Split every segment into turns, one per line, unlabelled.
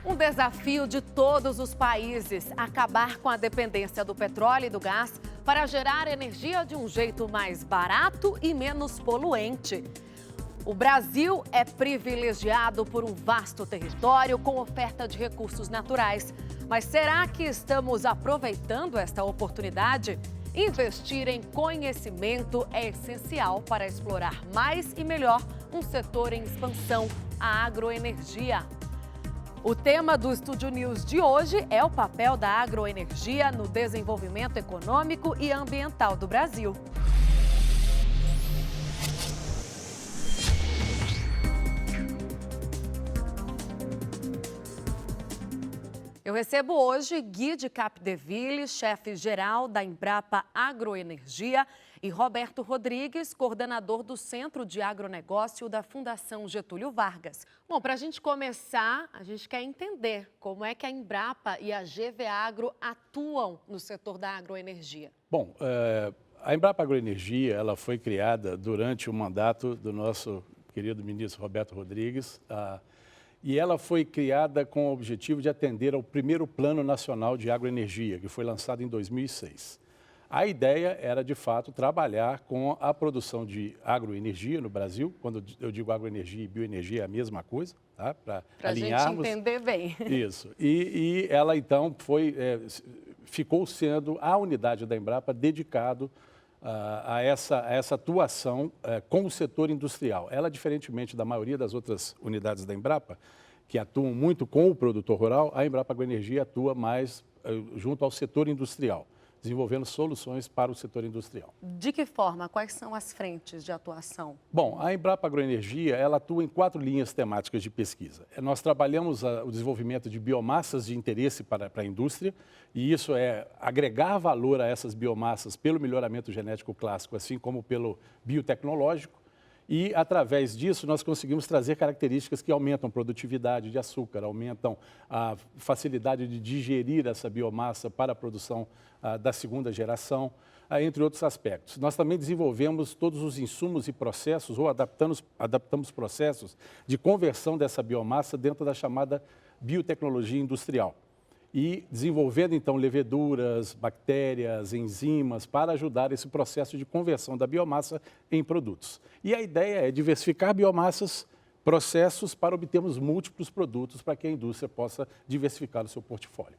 Um desafio de todos os países, acabar com a dependência do petróleo e do gás para gerar energia de um jeito mais barato e menos poluente. O Brasil é privilegiado por um vasto território com oferta de recursos naturais. Mas será que estamos aproveitando esta oportunidade? Investir em conhecimento é essencial para explorar mais e melhor um setor em expansão, a agroenergia. O tema do Estúdio News de hoje é o papel da agroenergia no desenvolvimento econômico e ambiental do Brasil. Eu recebo hoje Gui de Capdeville, chefe-geral da Embrapa Agroenergia, e Roberto Rodrigues, coordenador do Centro de Agronegócio da Fundação Getúlio Vargas. Bom, para a gente começar, a gente quer entender como é que a Embrapa e a GV Agro atuam no setor da agroenergia.
Bom, a Embrapa Agroenergia ela foi criada durante o mandato do nosso querido ministro Roberto Rodrigues, e ela foi criada com o objetivo de atender ao primeiro Plano Nacional de Agroenergia, que foi lançado em 2006. A ideia era, de fato, trabalhar com a produção de agroenergia no Brasil. Quando eu digo agroenergia e bioenergia é a mesma coisa, tá? Para alinharmos.
A gente entender bem.
Isso. E ela, então, ficou sendo a unidade da Embrapa dedicado a essa atuação com o setor industrial. Ela, diferentemente da maioria das outras unidades da Embrapa, que atuam muito com o produtor rural, a Embrapa Agroenergia atua mais junto ao setor industrial, desenvolvendo soluções para o setor industrial.
De que forma? Quais são as frentes de atuação?
Bom, a Embrapa Agroenergia ela atua em 4 linhas temáticas de pesquisa. Nós trabalhamos o desenvolvimento de biomassas de interesse para a indústria, e isso é agregar valor a essas biomassas pelo melhoramento genético clássico, assim como pelo biotecnológico. E, através disso, nós conseguimos trazer características que aumentam a produtividade de açúcar, aumentam a facilidade de digerir essa biomassa para a produção da segunda geração, entre outros aspectos. Nós também desenvolvemos todos os insumos e processos, ou adaptamos processos de conversão dessa biomassa dentro da chamada biotecnologia industrial. E desenvolvendo, então, leveduras, bactérias, enzimas, para ajudar esse processo de conversão da biomassa em produtos. E a ideia é diversificar biomassas, processos, para obtermos múltiplos produtos para que a indústria possa diversificar o seu portfólio.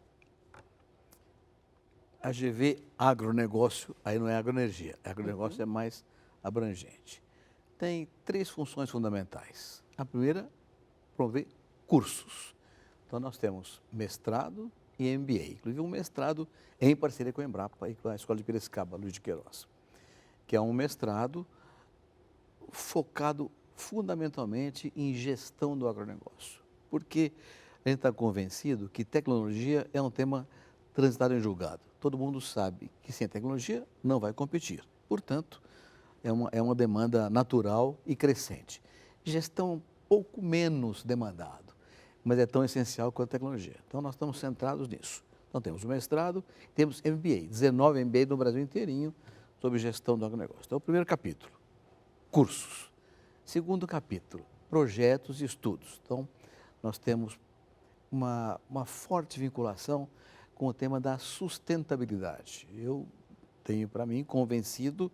A GV Agronegócio, aí não é agroenergia, agronegócio é mais abrangente. Tem 3 funções fundamentais. A primeira, promover cursos. Então, nós temos mestrado e MBA, inclusive um mestrado em parceria com a Embrapa e com a Escola de Piracicaba, Luiz de Queiroz, que é um mestrado focado fundamentalmente em gestão do agronegócio. Porque a gente está convencido que tecnologia é um tema transitado em julgado. Todo mundo sabe que sem tecnologia não vai competir. Portanto, é uma demanda natural e crescente. Gestão um pouco menos demandado, mas é tão essencial quanto a tecnologia. Então, nós estamos centrados nisso. Então, temos o mestrado, temos MBA, 19 MBA no Brasil inteirinho sobre gestão do agronegócio. Então, o primeiro capítulo, cursos. Segundo capítulo, projetos e estudos. Então, nós temos uma forte vinculação com o tema da sustentabilidade. Eu tenho, para mim, convencido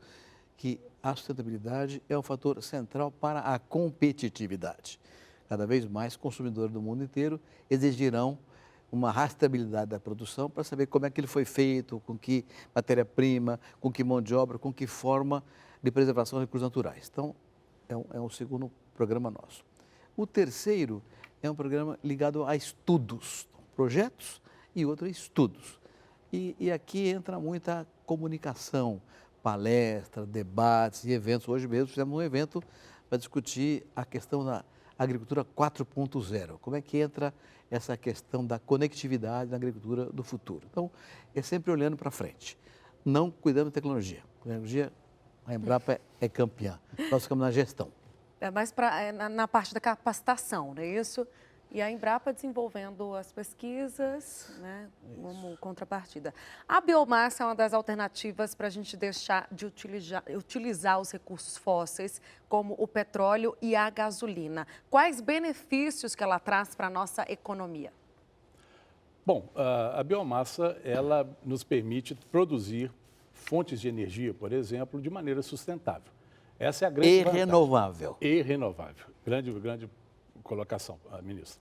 que a sustentabilidade é um fator central para a competitividade. Cada vez mais consumidores do mundo inteiro exigirão uma rastreabilidade da produção para saber como é que ele foi feito, com que matéria-prima, com que mão de obra, com que forma de preservação de recursos naturais. Então, é um segundo programa nosso. O terceiro é um programa ligado a estudos, projetos e outro estudos. E aqui entra muita comunicação, palestra, debates e eventos. Hoje mesmo fizemos um evento para discutir a questão da agricultura 4.0, como é que entra essa questão da conectividade na agricultura do futuro. Então, é sempre olhando para frente, não cuidando da tecnologia. Tecnologia, a Embrapa é campeã, nós ficamos na gestão.
É mais na parte da capacitação, não é isso? E a Embrapa desenvolvendo as pesquisas, né, como contrapartida. A biomassa é uma das alternativas para a gente deixar de utilizar os recursos fósseis, como o petróleo e a gasolina. Quais benefícios que ela traz para a nossa economia?
Bom, a biomassa, ela nos permite produzir fontes de energia, por exemplo, de maneira sustentável. Essa é a grande vantagem.
Renovável.
E renovável. Grande colocação, ministro.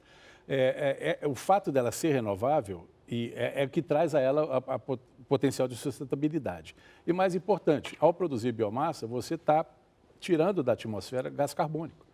O fato dela ser renovável é o que traz a ela a potencial de sustentabilidade. E mais importante, ao produzir biomassa, você está tirando da atmosfera gás carbônico.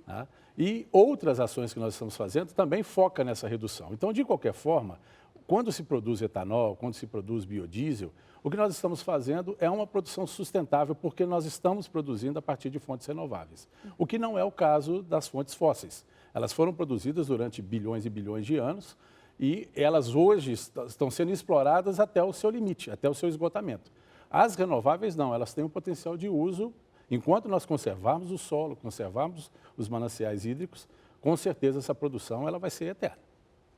Tá? E outras ações que nós estamos fazendo também focam nessa redução. Então, de qualquer forma, quando se produz etanol, quando se produz biodiesel, o que nós estamos fazendo é uma produção sustentável porque nós estamos produzindo a partir de fontes renováveis. O que não é o caso das fontes fósseis. Elas foram produzidas durante bilhões e bilhões de anos e elas hoje estão sendo exploradas até o seu limite, até o seu esgotamento. As renováveis não, elas têm um potencial de uso. Enquanto nós conservarmos o solo, conservarmos os mananciais hídricos, com certeza essa produção ela vai ser eterna.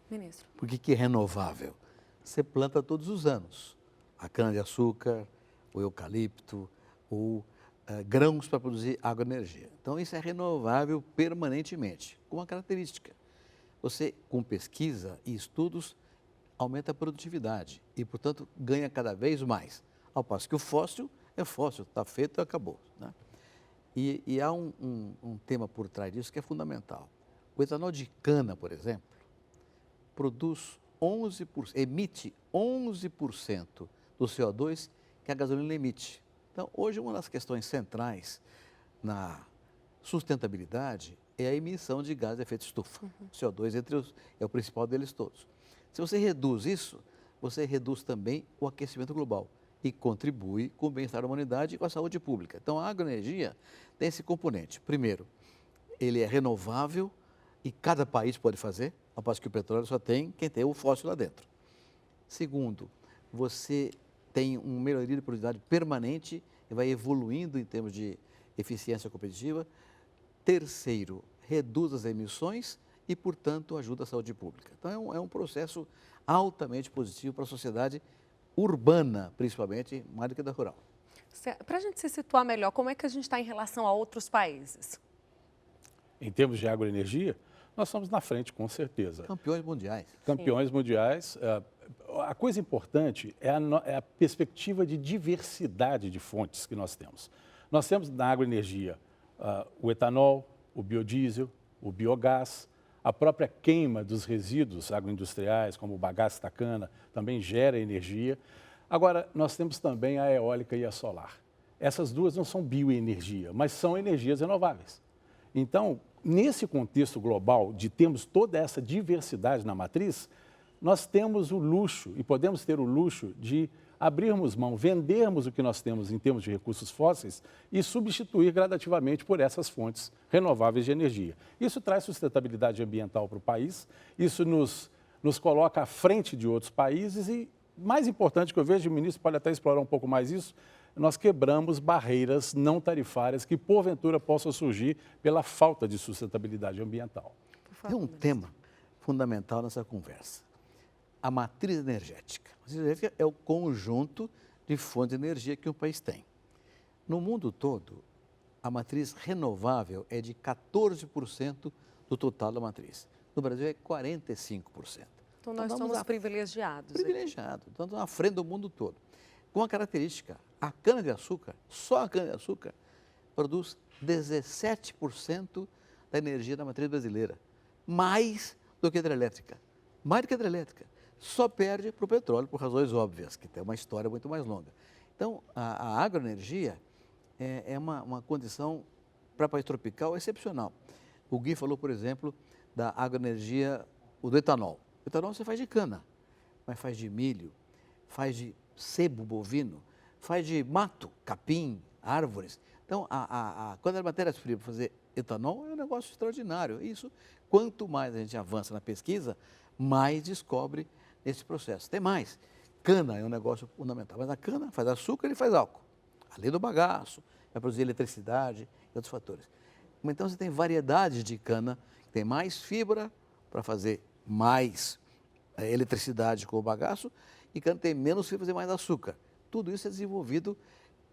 Ministro.
Por que é renovável? Você planta todos os anos. A cana-de-açúcar, o eucalipto, grãos para produzir agroenergia. Então, isso é renovável permanentemente, com uma característica. Você, com pesquisa e estudos, aumenta a produtividade e, portanto, ganha cada vez mais. Ao passo que o fóssil é fóssil, está feito e acabou. Né? E há um tema por trás disso que é fundamental. O etanol de cana, por exemplo, emite 11% do CO2 que a gasolina emite. Então, hoje, uma das questões centrais na sustentabilidade é a emissão de gás de efeito estufa. O CO2 é o principal deles todos. Se você reduz isso, você reduz também o aquecimento global e contribui com o bem-estar da humanidade e com a saúde pública. Então, a agroenergia tem esse componente. Primeiro, ele é renovável e cada país pode fazer, ao passo que o petróleo só tem quem tem o fóssil lá dentro. Segundo, você tem uma melhoria de produtividade permanente e vai evoluindo em termos de eficiência competitiva. Terceiro, reduz as emissões e, portanto, ajuda a saúde pública. Então, é um processo altamente positivo para a sociedade urbana, principalmente, mais do que da rural.
Para a gente se situar melhor, como é que a gente está em relação a outros países?
Em termos de agroenergia, nós estamos na frente, com certeza.
Campeões mundiais.
Campeões mundiais. A coisa importante é a perspectiva de diversidade de fontes que nós temos. Nós temos na agroenergia o etanol, o biodiesel, o biogás, a própria queima dos resíduos agroindustriais, como o bagaço da cana, também gera energia. Agora, nós temos também a eólica e a solar. Essas duas não são bioenergia, mas são energias renováveis. Então, nesse contexto global de termos toda essa diversidade na matriz, nós temos o luxo e podemos ter o luxo de abrirmos mão, vendermos o que nós temos em termos de recursos fósseis e substituir gradativamente por essas fontes renováveis de energia. Isso traz sustentabilidade ambiental para o país, isso nos coloca à frente de outros países e, mais importante que eu vejo, o ministro pode até explorar um pouco mais isso, nós quebramos barreiras não tarifárias que, porventura, possam surgir pela falta de sustentabilidade ambiental.
Tem um tema fundamental nessa conversa. A matriz energética. A matriz energética é o conjunto de fontes de energia que um país tem. No mundo todo, a matriz renovável é de 14% do total da matriz. No Brasil é 45%.
Então, nós somos privilegiados.
Privilegiados. Então, estamos à frente do mundo todo. Com a característica, a cana-de-açúcar, só a cana-de-açúcar, produz 17% da energia da matriz brasileira. Mais do que a hidrelétrica. Mais do que a hidrelétrica. Só perde para o petróleo, por razões óbvias, que tem uma história muito mais longa. Então, a agroenergia é uma condição para país tropical excepcional. O Gui falou, por exemplo, da agroenergia, do etanol. O etanol você faz de cana, mas faz de milho, faz de sebo bovino, faz de mato, capim, árvores. Então, quando a matéria-prima para fazer etanol é um negócio extraordinário. Isso, quanto mais a gente avança na pesquisa, mais descobre esse processo. Tem mais. Cana é um negócio fundamental, mas a cana faz açúcar e faz álcool. Além do bagaço, vai produzir eletricidade e outros fatores. Então, você tem variedades de cana, que tem mais fibra para fazer mais eletricidade com o bagaço, e cana tem menos fibra para fazer mais açúcar. Tudo isso é desenvolvido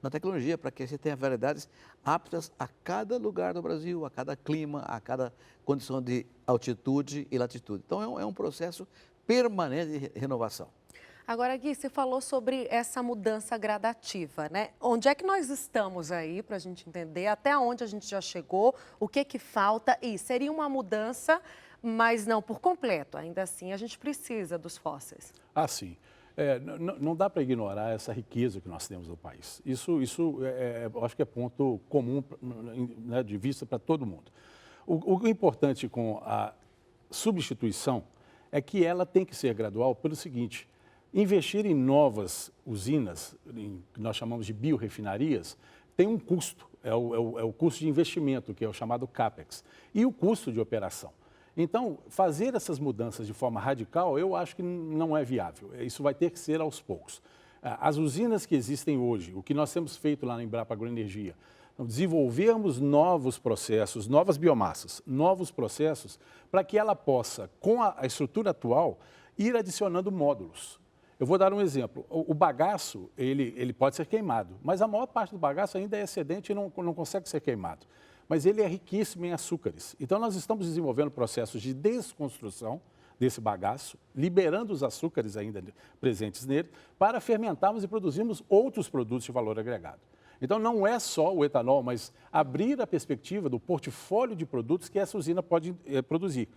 na tecnologia, para que você tenha variedades aptas a cada lugar do Brasil, a cada clima, a cada condição de altitude e latitude. Então, é um processo permanente de renovação.
Agora, Gui, você falou sobre essa mudança gradativa, né? Onde é que nós estamos aí, para a gente entender, até onde a gente já chegou, o que que falta? E seria uma mudança, mas não por completo. Ainda assim, a gente precisa dos fósseis.
Ah, sim. Não dá para ignorar essa riqueza que nós temos no país. Isso eu acho que é ponto comum, né, de vista para todo mundo. O importante com a substituição é que ela tem que ser gradual pelo seguinte: investir em novas usinas, que nós chamamos de biorrefinarias, tem um custo, é o custo de investimento, que é o chamado CAPEX, e o custo de operação. Então, fazer essas mudanças de forma radical, eu acho que não é viável. Isso vai ter que ser aos poucos. As usinas que existem hoje, o que nós temos feito lá na Embrapa Agroenergia, desenvolvermos novos processos, novas biomassas, novos processos, para que ela possa, com a estrutura atual, ir adicionando módulos. Eu vou dar um exemplo. O bagaço, ele pode ser queimado, mas a maior parte do bagaço ainda é excedente e não consegue ser queimado. Mas ele é riquíssimo em açúcares. Então, nós estamos desenvolvendo processos de desconstrução desse bagaço, liberando os açúcares ainda presentes nele, para fermentarmos e produzirmos outros produtos de valor agregado. Então, não é só o etanol, mas abrir a perspectiva do portfólio de produtos que essa usina pode produzir.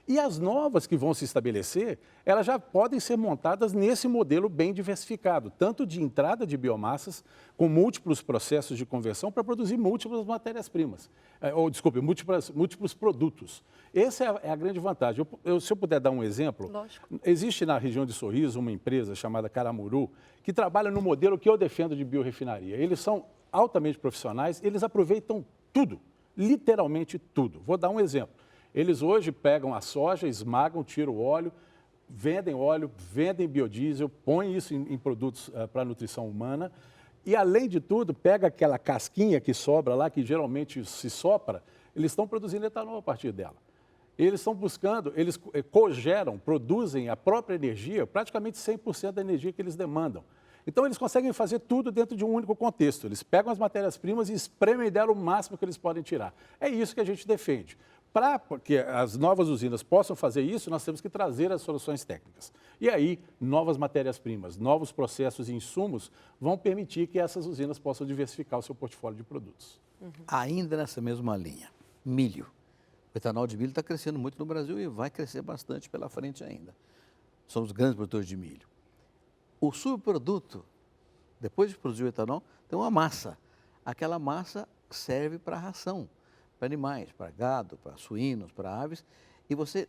E as novas que vão se estabelecer, elas já podem ser montadas nesse modelo bem diversificado, tanto de entrada de biomassas, com múltiplos processos de conversão para produzir múltiplas matérias-primas, múltiplos produtos. Essa é a grande vantagem. Se eu puder dar um exemplo,
lógico.
Existe na região de Sorriso uma empresa chamada Caramuru, que trabalha no modelo que eu defendo de biorrefinaria. Eles são altamente profissionais, eles aproveitam tudo, literalmente tudo. Vou dar um exemplo. Eles hoje pegam a soja, esmagam, tiram o óleo, vendem biodiesel, põem isso em produtos para a nutrição humana e, além de tudo, pega aquela casquinha que sobra lá, que geralmente se sopra, eles estão produzindo etanol a partir dela. Eles estão buscando, eles cogeram, produzem a própria energia, praticamente 100% da energia que eles demandam. Então, eles conseguem fazer tudo dentro de um único contexto. Eles pegam as matérias-primas e espremem dela o máximo que eles podem tirar. É isso que a gente defende. Para que as novas usinas possam fazer isso, nós temos que trazer as soluções técnicas. E aí, novas matérias-primas, novos processos e insumos vão permitir que essas usinas possam diversificar o seu portfólio de produtos.
Ainda nessa mesma linha, milho. O etanol de milho está crescendo muito no Brasil e vai crescer bastante pela frente ainda. Somos grandes produtores de milho. O subproduto, depois de produzir o etanol, tem uma massa. Aquela massa serve para ração, para animais, para gado, para suínos, para aves, e você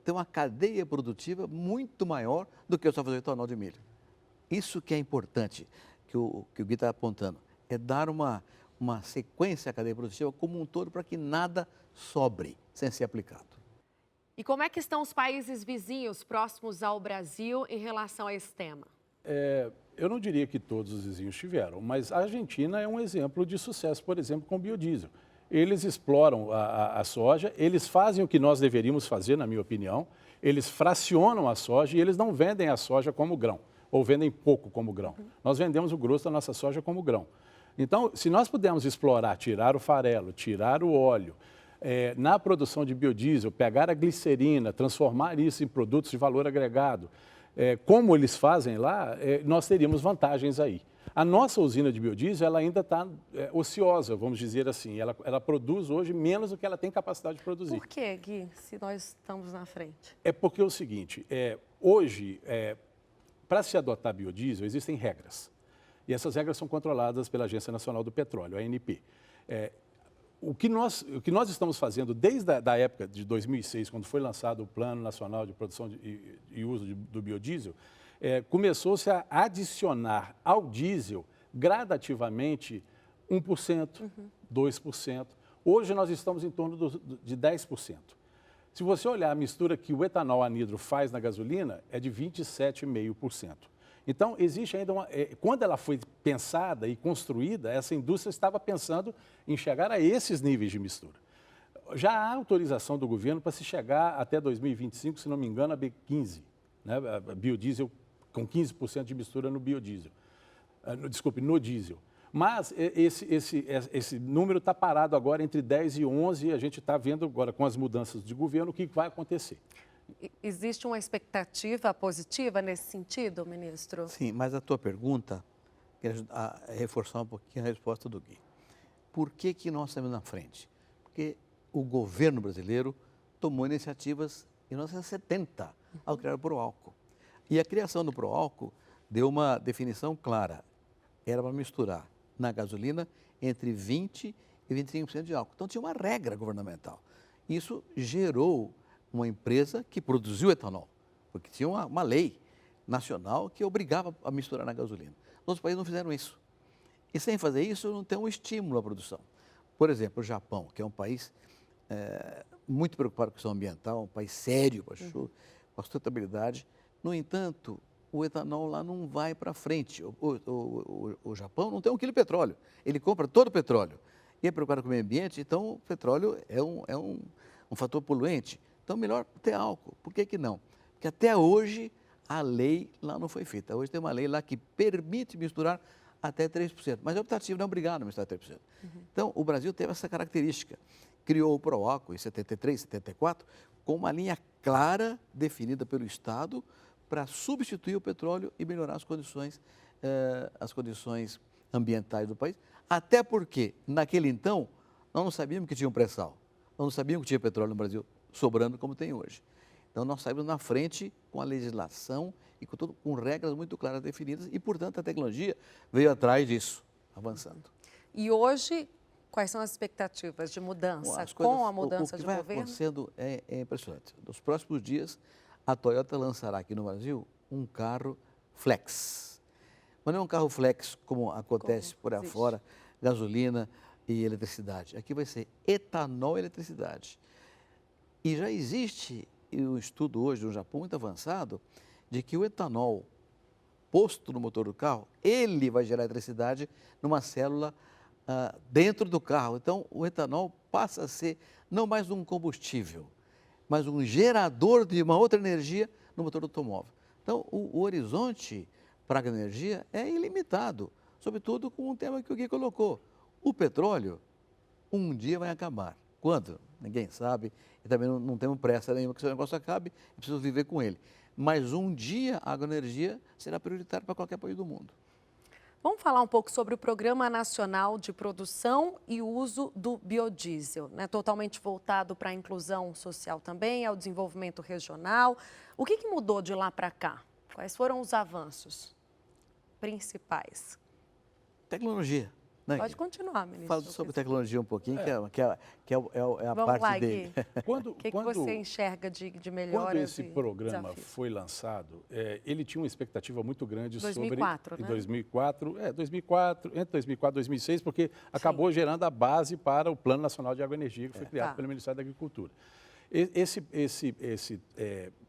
tem uma cadeia produtiva muito maior do que só fazer etanol de milho. Isso que é importante, que o Gui está apontando, é dar uma sequência à cadeia produtiva como um todo para que nada sobre sem ser aplicado.
E como é que estão os países vizinhos próximos ao Brasil em relação a esse tema?
Eu não diria que todos os vizinhos tiveram, mas a Argentina é um exemplo de sucesso, por exemplo, com biodiesel. Eles exploram a soja, eles fazem o que nós deveríamos fazer, na minha opinião, eles fracionam a soja e eles não vendem a soja como grão, ou vendem pouco como grão. Nós vendemos o grosso da nossa soja como grão. Então, se nós pudermos explorar, tirar o farelo, tirar o óleo, na produção de biodiesel, pegar a glicerina, transformar isso em produtos de valor agregado, como eles fazem lá, nós teríamos vantagens aí. A nossa usina de biodiesel ela ainda está ociosa, vamos dizer assim. Ela produz hoje menos do que ela tem capacidade de produzir.
Por quê, Gui, se nós estamos na frente?
É porque é o seguinte, hoje, para se adotar biodiesel, existem regras. E essas regras são controladas pela Agência Nacional do Petróleo, a ANP. O que nós estamos fazendo desde a época de 2006, quando foi lançado o Plano Nacional de Produção e Uso do Biodiesel, começou-se a adicionar ao diesel gradativamente 1%, 2%. Hoje nós estamos em torno de 10%. Se você olhar a mistura que o etanol anidro faz na gasolina, é de 27,5%. Então, existe ainda quando ela foi pensada e construída, essa indústria estava pensando em chegar a esses níveis de mistura. Já há autorização do governo para se chegar até 2025, se não me engano, a B15, né? A biodiesel com 15% de mistura no biodiesel. No diesel. Mas esse número está parado agora entre 10 e 11 e a gente está vendo agora com as mudanças de governo o que vai acontecer.
Existe uma expectativa positiva nesse sentido, ministro?
Sim, mas a tua pergunta, quero reforçar um pouquinho a resposta do Gui. Por que nós estamos na frente? Porque o governo brasileiro tomou iniciativas em 1970 ao criar o Proálcool. E a criação do Proálcool deu uma definição clara. Era para misturar na gasolina entre 20% e 25% de álcool. Então tinha uma regra governamental. Isso gerou uma empresa que produziu etanol, porque tinha uma lei nacional que obrigava a misturar na gasolina. Outros países não fizeram isso. E sem fazer isso, não tem um estímulo à produção. Por exemplo, o Japão, que é um país muito preocupado com a questão ambiental, um país sério com a sustentabilidade. No entanto, o etanol lá não vai para frente. O Japão não tem 1 quilo de petróleo. Ele compra todo o petróleo. E é preocupado com o meio ambiente, então o petróleo é um fator poluente. Então, melhor ter álcool. Por que não? Porque até hoje a lei lá não foi feita. Hoje tem uma lei lá que permite misturar até 3%. Mas é optativo, não é obrigado a misturar 3%. Então, o Brasil teve essa característica. Criou o Proálcool em 73, 74, com uma linha clara definida pelo Estado para substituir o petróleo e melhorar as condições ambientais do país. Até porque, naquele então, nós não sabíamos que tinha um pré-sal. Nós não sabíamos que tinha petróleo no Brasil sobrando como tem hoje. Então, nós saímos na frente com a legislação e com regras muito claras definidas e, portanto, a tecnologia veio atrás disso, avançando.
E hoje, quais são as expectativas de mudança com a mudança de governo? O que vai
acontecendo é impressionante. Nos próximos dias, a Toyota lançará aqui no Brasil um carro flex. Mas não é um carro flex como acontece por aí fora, gasolina e eletricidade. Aqui vai ser etanol e eletricidade. E já existe um estudo hoje no Japão muito avançado de que o etanol posto no motor do carro, ele vai gerar eletricidade numa célula dentro do carro. Então, o etanol passa a ser não mais um combustível, mas um gerador de uma outra energia no motor do automóvel. Então, o horizonte para a energia é ilimitado, sobretudo com um tema que o Gui colocou. O petróleo, um dia vai acabar. Quando? Ninguém sabe, e também não temos pressa nenhuma que esse negócio acabe, é preciso viver com ele. Mas um dia a agroenergia será prioritária para qualquer país do mundo.
Vamos falar um pouco sobre o Programa Nacional de Produção e Uso do Biodiesel, né? Totalmente voltado para a inclusão social também, ao desenvolvimento regional. O que mudou de lá para cá? Quais foram os avanços principais?
Tecnologia. Né?
Pode continuar, ministro.
Fala sobre tecnologia um pouquinho, que é a
Vamos
parte
lá,
dele.
O que você enxerga de melhoras?
Quando esse programa foi lançado, ele tinha uma expectativa muito grande
2004,
sobre...
né?
Em 2004, entre 2004 e 2006, porque acabou gerando a base para o Plano Nacional de Agroenergia, que foi criado pelo Ministério da Agricultura. Esse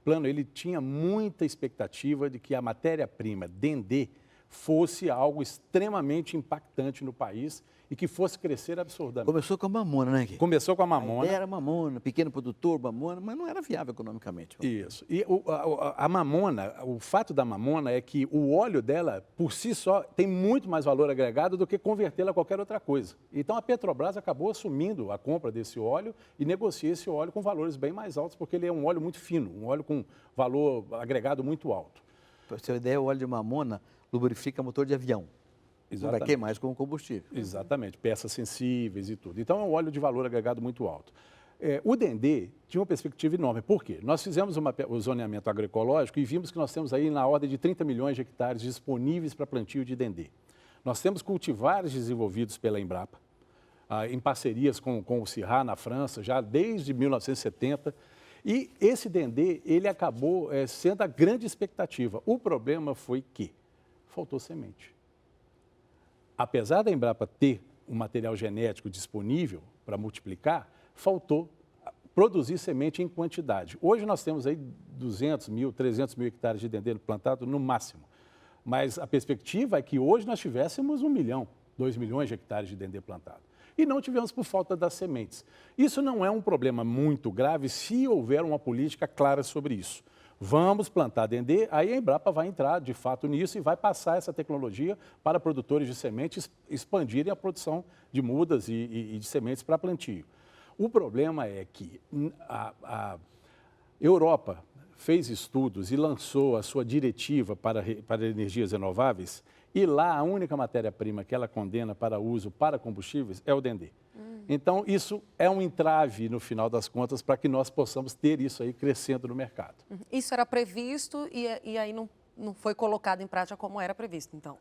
plano, ele tinha muita expectativa de que a matéria-prima Dendê fosse algo extremamente impactante no país e que fosse crescer absurdamente.
Começou com a mamona, né, Gui?
Começou com a mamona.
A ideia era mamona, pequeno produtor, mamona, mas não era viável economicamente.
Isso. E a mamona, o fato da mamona é que o óleo dela, por si só, tem muito mais valor agregado do que convertê-la a qualquer outra coisa. Então, a Petrobras acabou assumindo a compra desse óleo e negocia esse óleo com valores bem mais altos, porque ele é um óleo muito fino, um óleo com valor agregado muito alto.
Para você ter uma ideia, o óleo de mamona lubrifica motor de avião.
Exatamente.
Não vai queimar mais como combustível.
Exatamente, peças sensíveis e tudo. Então, é um óleo de valor agregado muito alto. O Dendê tinha uma perspectiva enorme. Por quê? Nós fizemos o zoneamento agroecológico e vimos que nós temos aí na ordem de 30 milhões de hectares disponíveis para plantio de Dendê. Nós temos cultivares desenvolvidos pela Embrapa, em parcerias com o CIRA na França, já desde 1970. E esse Dendê, ele acabou sendo a grande expectativa. O problema foi que faltou semente. Apesar da Embrapa ter um material genético disponível para multiplicar, faltou produzir semente em quantidade. Hoje nós temos aí 200 mil, 300 mil hectares de dendê plantado no máximo. Mas a perspectiva é que hoje nós tivéssemos 1 milhão, 2 milhões de hectares de dendê plantado. E não tivemos por falta das sementes. Isso não é um problema muito grave se houver uma política clara sobre isso. Vamos plantar Dendê, aí a Embrapa vai entrar de fato nisso e vai passar essa tecnologia para produtores de sementes expandirem a produção de mudas e de sementes para plantio. O problema é que a Europa fez estudos e lançou a sua diretiva para energias renováveis e lá a única matéria-prima que ela condena para uso para combustíveis é o Dendê. Então, isso é um entrave, no final das contas, para que nós possamos ter isso aí crescendo no mercado.
Isso era previsto e aí não foi colocado em prática como era previsto, então?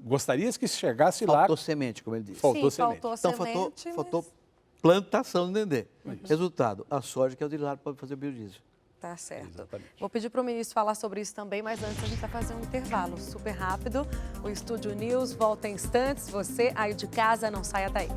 Gostaria que chegasse lá...
Faltou semente, como ele disse.
Faltou
Sim,
semente.
faltou
Então,
semente,
faltou
mas
plantação do Dendê. Resultado, a soja que é utilizada para fazer biodiesel.
tá certo.
Exatamente.
Vou pedir para o ministro falar sobre isso também, mas antes a gente vai fazer um intervalo super rápido. O Estúdio News volta em instantes. Você aí de casa, não saia daí.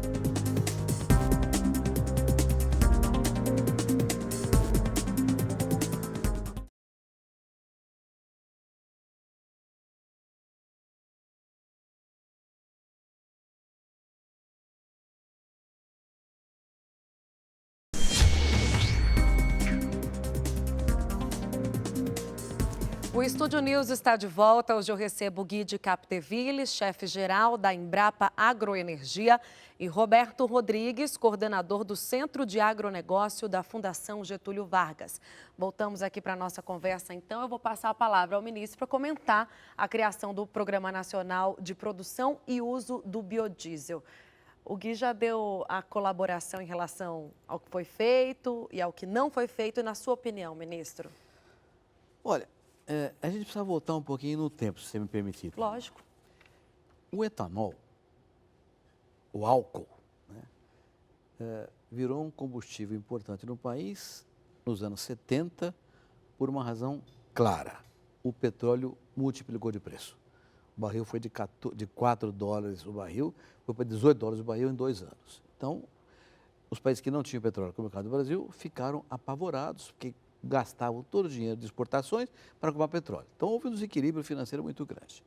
O Estúdio News está de volta. Hoje eu recebo Gui de Capdeville, chefe-geral da Embrapa Agroenergia, e Roberto Rodrigues, coordenador do Centro de Agronegócio da Fundação Getúlio Vargas. Voltamos aqui para a nossa conversa, então. Eu vou passar a palavra ao ministro para comentar a criação do Programa Nacional de Produção e Uso do Biodiesel. O Gui já deu a colaboração em relação ao que foi feito e ao que não foi feito, e na sua opinião, ministro?
Olha, a gente precisa voltar um pouquinho no tempo, se você me permitir.
Lógico.
O etanol, o álcool, né, virou um combustível importante no país nos anos 70 por uma razão clara. O petróleo multiplicou de preço. O barril foi de $4 o barril, foi para $18 o barril em 2 anos. Então, os países que não tinham petróleo, como é o caso do Brasil, ficaram apavorados, porque gastavam todo o dinheiro de exportações para comprar petróleo. Então, houve um desequilíbrio financeiro muito grande.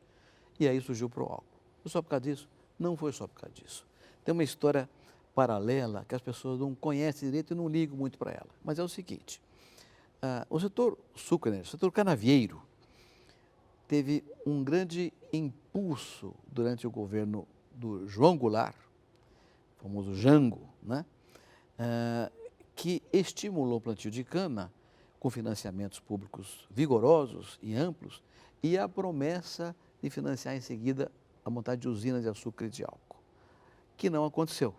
E aí surgiu o álcool. Foi só por causa disso? Não foi só por causa disso. Tem uma história paralela que as pessoas não conhecem direito e não ligam muito para ela. Mas é o seguinte, o setor sucro, o setor canavieiro, teve um grande impulso durante o governo do João Goulart, o famoso Jango, né? Que estimulou o plantio de cana com financiamentos públicos vigorosos e amplos e a promessa de financiar em seguida a montagem de usinas de açúcar e de álcool, que não aconteceu.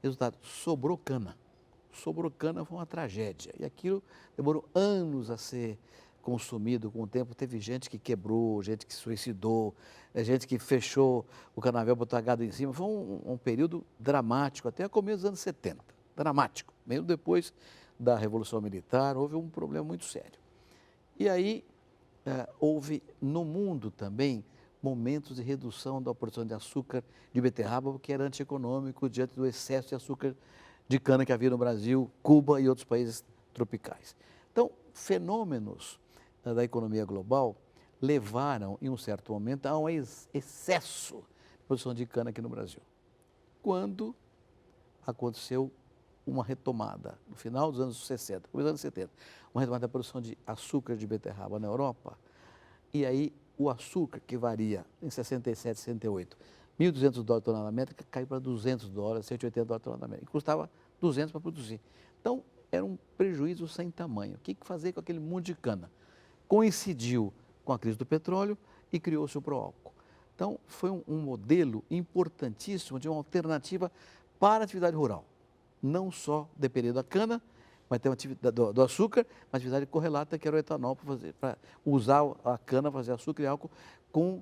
Resultado, sobrou cana. Sobrou cana foi uma tragédia e aquilo demorou anos a ser consumido com o tempo. Teve gente que quebrou, gente que se suicidou, gente que fechou o canavial, botou gado em cima. Foi um período dramático, até o começo dos anos 70. Dramático. Mesmo depois da Revolução Militar, houve um problema muito sério. E aí, houve no mundo também momentos de redução da produção de açúcar de beterraba, porque era antieconômico diante do excesso de açúcar de cana que havia no Brasil, Cuba e outros países tropicais. Então, fenômenos da economia global levaram, em um certo momento, a um excesso de produção de cana aqui no Brasil. Quando aconteceu uma retomada, no final dos anos 60, começo dos anos 70, uma retomada da produção de açúcar de beterraba na Europa, e aí o açúcar, que varia em 67, 68, $1.200 tonelada métrica, caiu para $200, $180 tonelada métrica, e custava 200 para produzir. Então, era um prejuízo sem tamanho. O que fazer com aquele monte de cana? Coincidiu com a crise do petróleo e criou-se o pró-álcool. Então, foi um modelo importantíssimo de uma alternativa para a atividade rural. Não só depender da cana, mas ter uma atividade do açúcar, uma atividade correlata que era o etanol para usar a cana, fazer açúcar e álcool com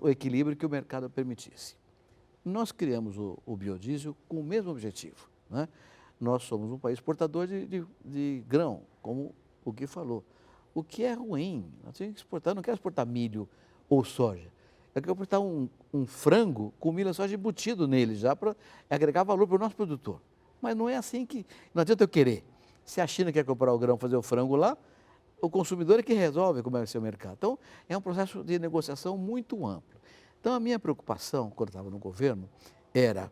o equilíbrio que o mercado permitisse. Nós criamos o biodiesel com o mesmo objetivo, né? Nós somos um país exportador de grão, como o Gui falou. O que é ruim, nós temos que exportar, não quero exportar milho ou soja. Eu quero exportar um frango com milho e soja embutido nele, já para agregar valor para o nosso produtor. Mas não é assim que, não adianta eu querer. Se a China quer comprar o grão, fazer o frango lá, o consumidor é que resolve como é o seu mercado. Então, é um processo de negociação muito amplo. Então, a minha preocupação, quando eu estava no governo, era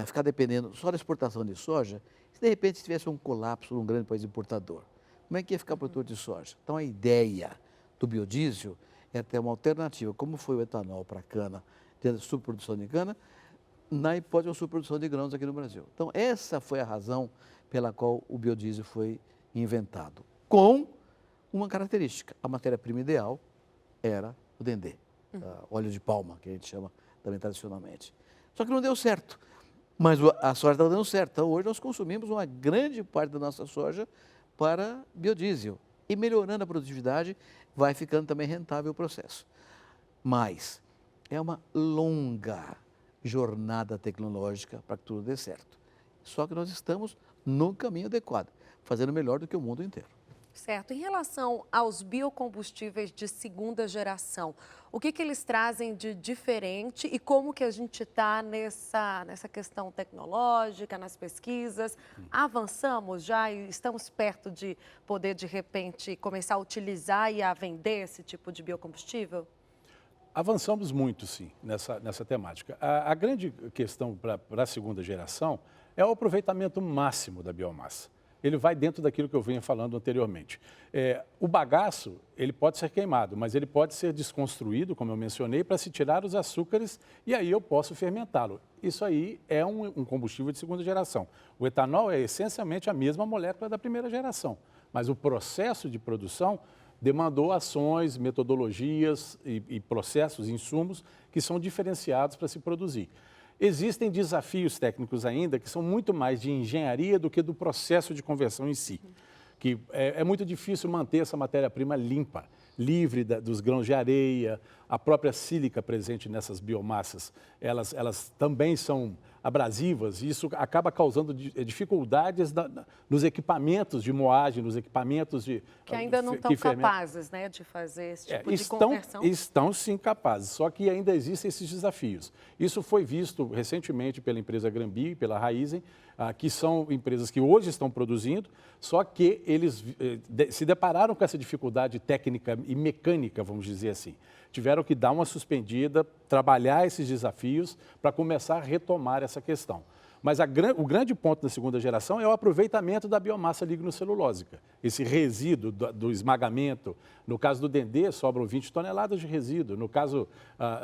ficar dependendo só da exportação de soja, se de repente tivesse um colapso num grande país importador. Como é que ia ficar o produtor de soja? Então, a ideia do biodiesel é ter uma alternativa, como foi o etanol para a cana, tendo subprodução de cana, na hipótese de uma subprodução de grãos aqui no Brasil. Então, essa foi a razão pela qual o biodiesel foi inventado, com uma característica. A matéria-prima ideal era o dendê, óleo de palma, que a gente chama também tradicionalmente. Só que não deu certo, mas a soja estava dando certo. Então, hoje nós consumimos uma grande parte da nossa soja para biodiesel. E melhorando a produtividade, vai ficando também rentável o processo. Mas é uma longa jornada tecnológica para que tudo dê certo. Só que nós estamos no caminho adequado, fazendo melhor do que o mundo inteiro.
Certo. Em relação aos biocombustíveis de segunda geração, o que eles trazem de diferente e como que a gente está nessa questão tecnológica, nas pesquisas? Avançamos já e estamos perto de poder, de repente, começar a utilizar e a vender esse tipo de biocombustível?
Avançamos muito, sim, nessa temática. A grande questão para a segunda geração é o aproveitamento máximo da biomassa. Ele vai dentro daquilo que eu venho falando anteriormente. O bagaço, ele pode ser queimado, mas ele pode ser desconstruído, como eu mencionei, para se tirar os açúcares e aí eu posso fermentá-lo. Isso aí é um combustível de segunda geração. O etanol é essencialmente a mesma molécula da primeira geração, mas o processo de produção demandou ações, metodologias e processos, insumos que são diferenciados para se produzir. Existem desafios técnicos ainda que são muito mais de engenharia do que do processo de conversão em si. Que é muito difícil manter essa matéria-prima limpa, livre dos grãos de areia, a própria sílica presente nessas biomassas, elas também são abrasivas e isso acaba causando dificuldades nos equipamentos de moagem, nos equipamentos de...
Que ainda não estão capazes, né, de fazer esse tipo de conversão.
Estão sim capazes, só que ainda existem esses desafios. Isso foi visto recentemente pela empresa Granbi, pela Raízen, que são empresas que hoje estão produzindo, só que eles se depararam com essa dificuldade técnica e mecânica, vamos dizer assim. Tiveram que dar uma suspendida, trabalhar esses desafios para começar a retomar essa questão. Mas o grande ponto da segunda geração é o aproveitamento da biomassa lignocelulósica. Esse resíduo do esmagamento, no caso do dendê, sobram 20 toneladas de resíduo, no caso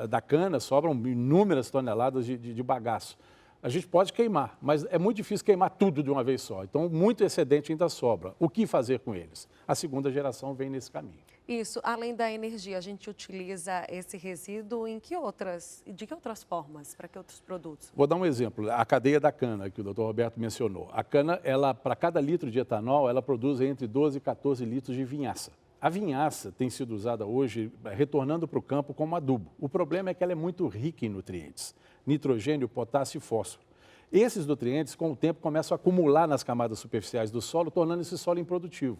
da cana, sobram inúmeras toneladas de bagaço. A gente pode queimar, mas é muito difícil queimar tudo de uma vez só. Então, muito excedente ainda sobra. O que fazer com eles? A segunda geração vem nesse caminho.
Isso, além da energia, a gente utiliza esse resíduo de que outras formas, para que outros produtos?
Vou dar um exemplo, a cadeia da cana, que o Dr. Roberto mencionou. A cana, para cada litro de etanol, ela produz entre 12 e 14 litros de vinhaça. A vinhaça tem sido usada hoje, retornando para o campo como adubo. O problema é que ela é muito rica em nutrientes, nitrogênio, potássio e fósforo. Esses nutrientes, com o tempo, começam a acumular nas camadas superficiais do solo, tornando esse solo improdutivo.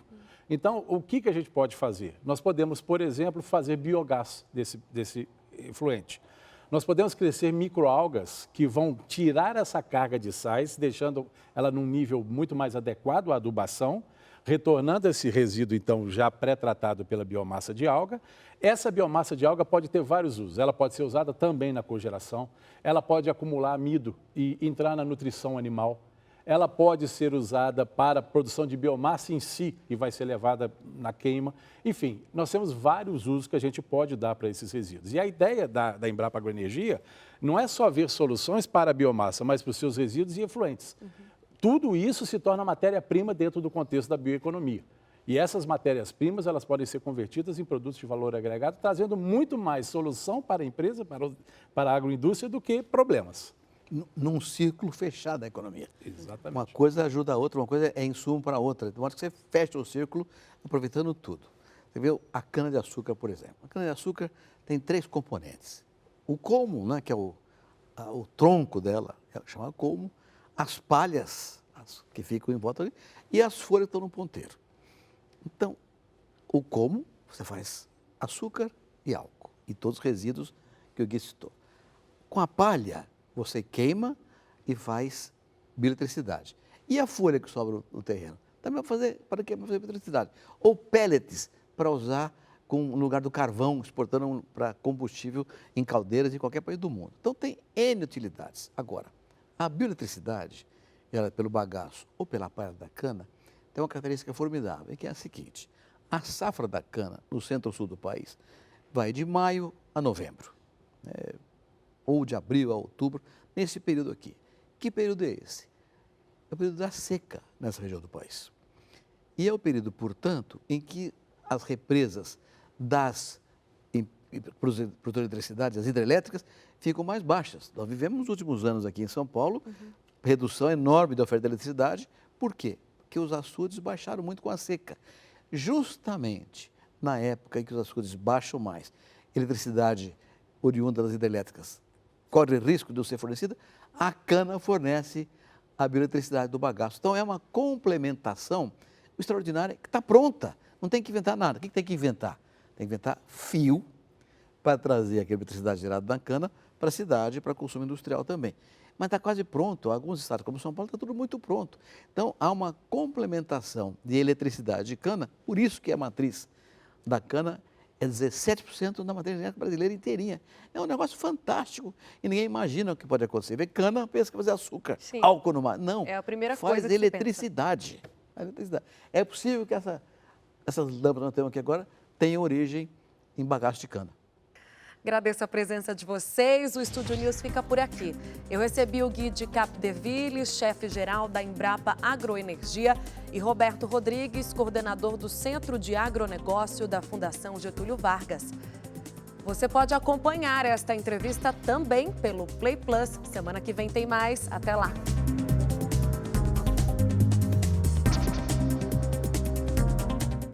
Então, o que a gente pode fazer? Nós podemos, por exemplo, fazer biogás desse efluente. Nós podemos crescer microalgas que vão tirar essa carga de sais, deixando ela num nível muito mais adequado à adubação, retornando esse resíduo, então, já pré-tratado pela biomassa de alga. Essa biomassa de alga pode ter vários usos. Ela pode ser usada também na cogeração, ela pode acumular amido e entrar na nutrição animal. Ela pode ser usada para a produção de biomassa em si e vai ser levada na queima. Enfim, nós temos vários usos que a gente pode dar para esses resíduos. E a ideia da Embrapa Agroenergia não é só ver soluções para a biomassa, mas para os seus resíduos e efluentes. Tudo isso se torna matéria-prima dentro do contexto da bioeconomia. E essas matérias-primas, elas podem ser convertidas em produtos de valor agregado, trazendo muito mais solução para a empresa, para a agroindústria, do que problemas.
Num círculo fechado da economia.
Exatamente.
Uma coisa ajuda a outra, uma coisa é insumo para a outra. De modo que você fecha o círculo aproveitando tudo. Você vê a cana-de-açúcar, por exemplo. A cana-de-açúcar tem 3 componentes. O colmo, né, que é o tronco dela, é chamado colmo, as palhas que ficam em volta ali, e as folhas que estão no ponteiro. Então, o colmo, você faz açúcar e álcool, e todos os resíduos que o Gui citou. Com a palha, você queima e faz bioeletricidade. E a folha que sobra no terreno? Também para fazer eletricidade. Ou pellets, para usar no lugar do carvão, exportando para combustível em caldeiras em qualquer país do mundo. Então, tem N utilidades. Agora, a bioeletricidade, ela pelo bagaço ou pela palha da cana, tem uma característica formidável, que é a seguinte: a safra da cana no centro-sul do país vai de maio a novembro, ou de abril a outubro, nesse período aqui. Que período é esse? É o período da seca nessa região do país. E é o período, portanto, em que as represas das produtoras de eletricidade, as hidrelétricas, ficam mais baixas. Nós vivemos nos últimos anos aqui em São Paulo, redução enorme da oferta de eletricidade. Por quê? Porque os açudes baixaram muito com a seca. Justamente na época em que os açudes baixam mais, eletricidade oriunda das hidrelétricas corre risco de não ser fornecida, a cana fornece a bioeletricidade do bagaço. Então é uma complementação extraordinária que está pronta. Não tem que inventar nada. O que tem que inventar? Tem que inventar fio para trazer aquela eletricidade gerada da cana para a cidade, para consumo industrial também. Mas está quase pronto. Alguns estados, como São Paulo, está tudo muito pronto. Então, há uma complementação de eletricidade de cana, por isso que a matriz da cana é 17% da matriz elétrica brasileira inteirinha. É um negócio fantástico e ninguém imagina o que pode acontecer. Vê cana, pensa que vai fazer açúcar,
Sim.
álcool no mar. Não,
é a primeira
faz
coisa que
eletricidade. É possível que essas lâmpadas que nós temos aqui agora tenham origem em bagaço de cana.
Agradeço a presença de vocês. O Estúdio News fica por aqui. Eu recebi o Gui de Capdeville, chefe-geral da Embrapa Agroenergia, e Roberto Rodrigues, coordenador do Centro de Agronegócio da Fundação Getúlio Vargas. Você pode acompanhar esta entrevista também pelo Play Plus. Semana que vem tem mais. Até lá.